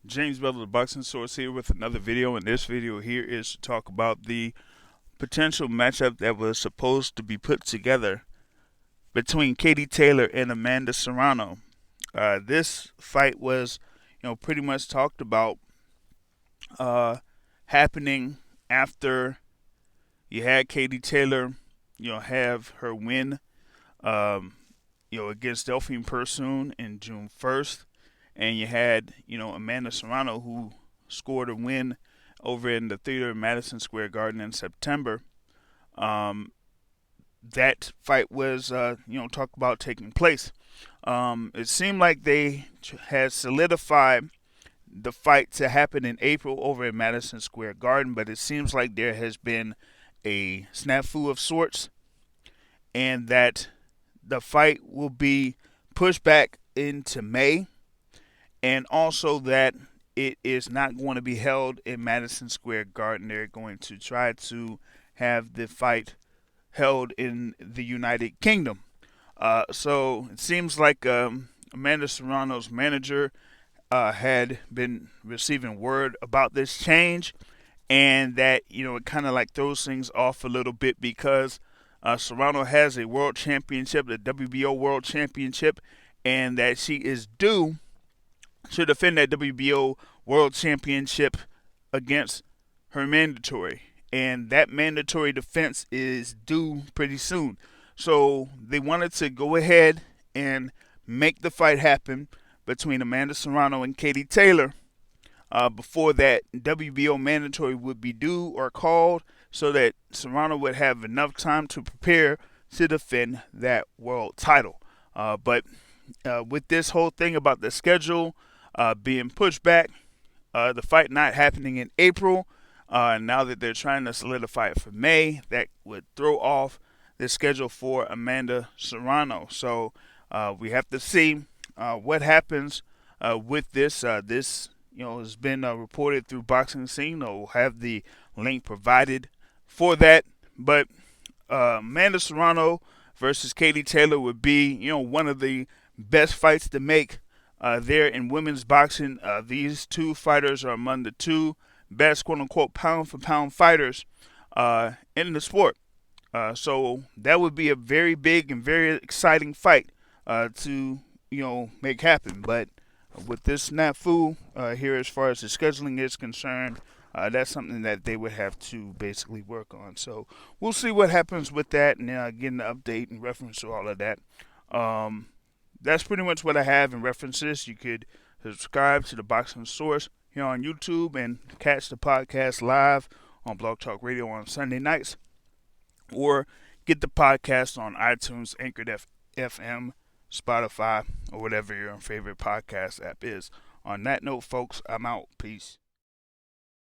James Butler, the Boxing Source, here with another video. And this video here is to talk about the potential matchup that was supposed to be put together between Katie Taylor and Amanda Serrano. This fight was, pretty much talked about happening after you had Katie Taylor, have her win, against Delphine Persoon in June 1st. And you had, Amanda Serrano, who scored a win over in the theater in Madison Square Garden in September. That fight was, talked about taking place. It seemed like they had solidified the fight to happen in April over in Madison Square Garden, but it seems like there has been a snafu of sorts, and that the fight will be pushed back into May, and also that it is not going to be held in Madison Square Garden. They're going to try to have the fight held in the United Kingdom. So it seems like Amanda Serrano's manager had been receiving word about this change, and that it kind of like throws things off a little bit because Serrano has a world championship, the WBO World Championship, and that she is due to defend that WBO World Championship against her mandatory. And that mandatory defense is due pretty soon. So they wanted to go ahead and make the fight happen between Amanda Serrano and Katie Taylor before that WBO mandatory would be due or called, so that Serrano would have enough time to prepare to defend that world title. But with this whole thing about the schedule being pushed back, the fight not happening in April, now that they're trying to solidify it for May, that would throw off the schedule for Amanda Serrano. So we have to see what happens with this. This has been reported through Boxing Scene. I'll have the link provided for that. But Amanda Serrano versus Katie Taylor would be, one of the best fights to make there in women's boxing. These two fighters are among the two best, quote-unquote, pound-for-pound fighters in the sport. So that would be a very big and very exciting fight to, make happen. But with this snafu here, as far as the scheduling is concerned, that's something that they would have to basically work on. So we'll see what happens with that, and get an update in reference to all of that. That's pretty much what I have in references. You could subscribe to the Boxing Source here on YouTube and catch the podcast live on Blog Talk Radio on Sunday nights, or get the podcast on iTunes, Anchor FM, Spotify, or whatever your favorite podcast app is. On that note, folks, I'm out. Peace.